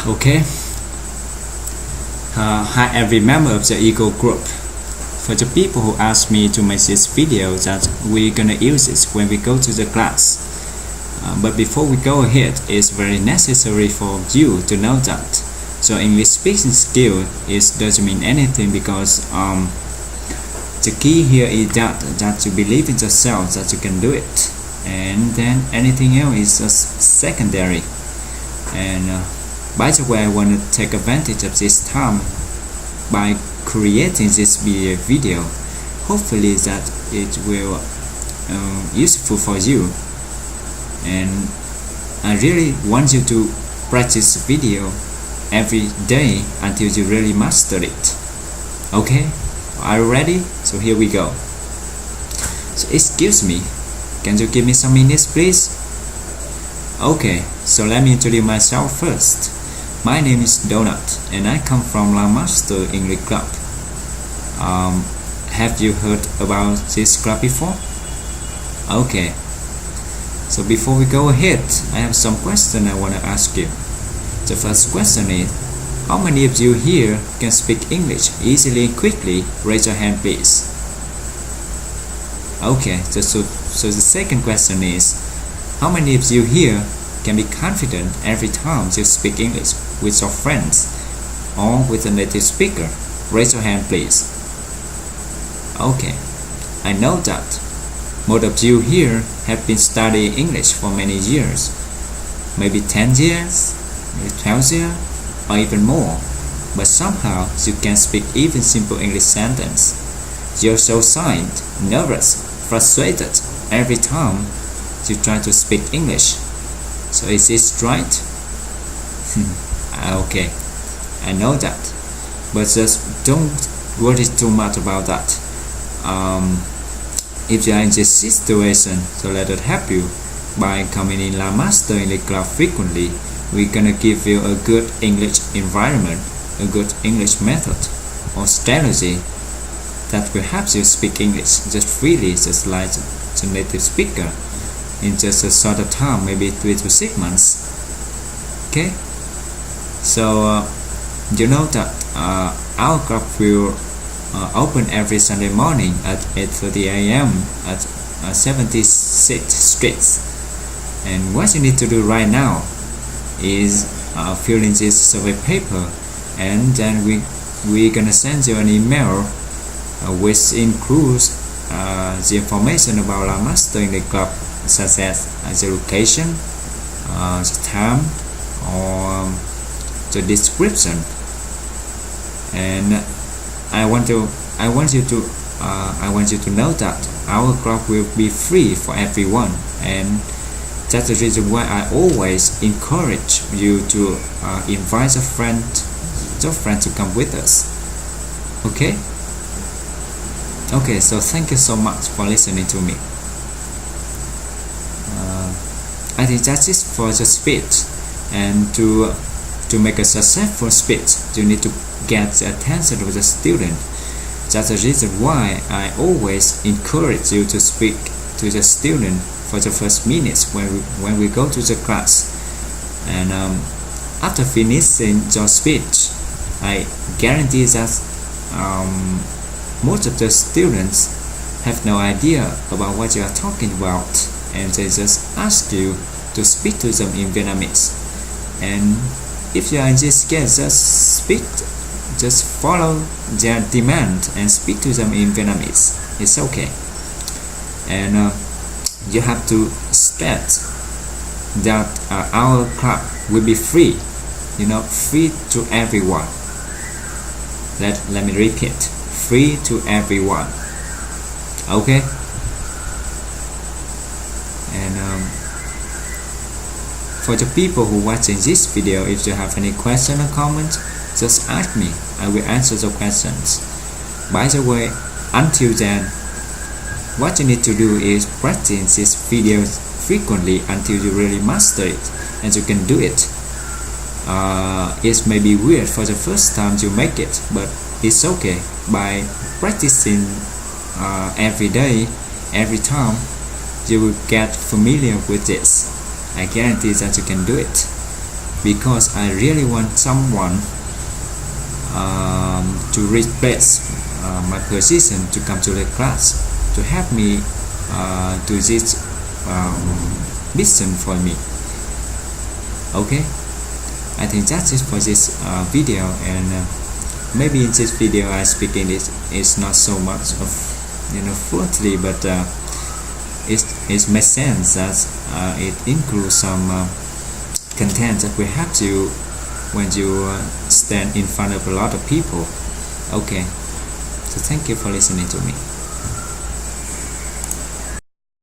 Okay. Hi every member of the Eagle group. For the people who asked me to make this video, that we're gonna use it when we go to the class. But before we go ahead, it's very necessary for you to know that. So English speaking skill doesn't mean anything, because the key here is that you believe in yourself that you can do it, and then anything else is just secondary. And by the way, I want to take advantage of this time by creating this video. Hopefully that it will useful for you, and I really want you to practice video every day until you really master it. Okay, are you ready? So here we go. So excuse me, can you give me some minutes please? Okay, so let me introduce myself first. My name is Donut, and I come from La Master English Club. Have you heard about this club before? Okay. So before we go ahead, I have some questions I want to ask you. The first question is, how many of you here can speak English easily and quickly? Raise your hand please. Okay, so the second question is, how many of you here can be confident every time you speak English with your friends or with a native speaker? Raise your hand please. Okay, I know that most of you here have been studying English for many years, maybe 10 years, maybe 12 years, or even more, but somehow you can't speak even simple English sentence. You're so shy, nervous, frustrated every time you try to speak English. So is this right? Okay, I know that, but just don't worry too much about that. If you are in this situation, so let us help you by coming in La Master English Club frequently. We're gonna give you a good English environment, a good English method or strategy that will help you speak English just freely, just like the native speaker, in just a short of time, maybe 3 to 6 months. Okay, so you know that our club will open every Sunday morning at 8:30 a.m. at 76th Street. And what you need to do right now is fill in this survey paper, and then we're gonna send you an email which includes the information about La Master English Club, such as the location, the time, or the description. And I want you to know that our club will be free for everyone, and that's the reason why I always encourage you to invite your friend to come with us. Okay? Okay, so thank you so much for listening to me. I think that's it for the speech. And to make a successful speech, you need to get the attention of the student. That's the reason why I always encourage you to speak to the student for the first minutes when we go to the class. And after finishing your speech, I guarantee that most of the students have no idea about what you are talking about, and they just ask you to speak to them in Vietnamese. And if you are in this case, just follow their demand and speak to them in Vietnamese. It's okay. And you have to state that our club will be free, free to everyone. Let me repeat, free to everyone. Okay? And for the people who watching this video, if you have any question or comment, just ask me. I will answer the questions. By the way, until then, what you need to do is practice this video frequently until you really master it, and you can do it. It may be weird for the first time you make it, but it's okay. By practicing every day, every time, you will get familiar with this. I guarantee that you can do it. because I really want someone to replace my position to come to the class to help me do this mission for me. Okay, I think that's it for this video, and maybe in this video I speak English is not so much of fluently, but it makes sense that it includes some content that will help you when you stand in front of a lot of people. Okay, so thank you for listening to me.